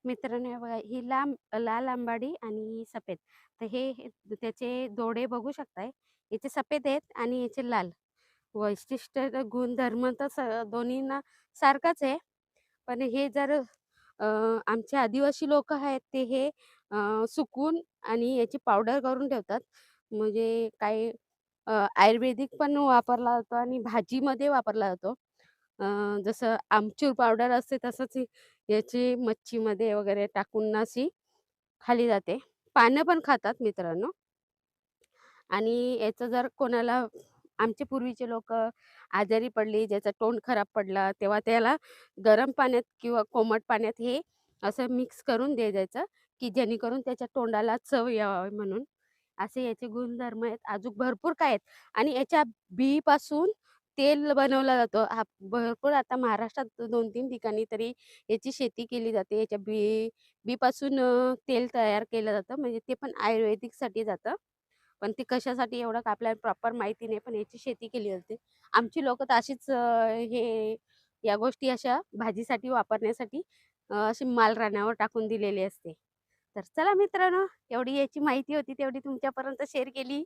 मित्रांनो, हे बघा ही लाल आंबाडी आणि ही सफेद. तर त्याचे दोडे बघू शकताय. याचे सफेद आहेत आणि याचे लाल. वैशिष्ट्य गुणधर्म तर दोन्हींना सारखाच आहे. पण हे जर अ, आमचे आदिवासी लोक आहेत ते हे सुकवून आणि याची पावडर करून ठेवतात. म्हणजे काही आयुर्वेदिक पण वापरला जातो आणि भाजीमध्ये वापरला जातो. जसं आमचूर पावडर असते तसंच याची मच्छीमध्ये वगैरे टाकून अशी खाल्ली जाते. पानं पण खातात मित्रांनो. आणि याचं जर कोणाला आमचे पूर्वीचे लोकं आजारी पडली, ज्याचा तोंड खराब पडला, तेव्हा त्याला गरम पाण्यात किंवा कोमट पाण्यात हे असं मिक्स करून द्यायचं, की जेणेकरून त्याच्या तोंडाला चव यावी म्हणून. असे याचे गुणधर्म आहेत. अजून भरपूर काय आहेत आणि याच्या बीपासून तेल बनवला जातो. भरपूर आता महाराष्ट्रात 2-3 ठिकाणी तरी याची शेती केली जाते. याच्या बीपासून तेल तयार केलं जातं. म्हणजे ते पण आयुर्वेदिकसाठी जातं. पण ते कशासाठी एवढं का आपल्याला प्रॉपर माहिती नाही, पण याची शेती केली जाते. आमची लोकं तर अशीच या गोष्टी अशा भाजीसाठी वापरण्यासाठी अशी माल रानावर टाकून दिलेली असते. तर चला मित्रांनो, एवढी याची माहिती होती तेवढी तुमच्यापर्यंत शेअर केली.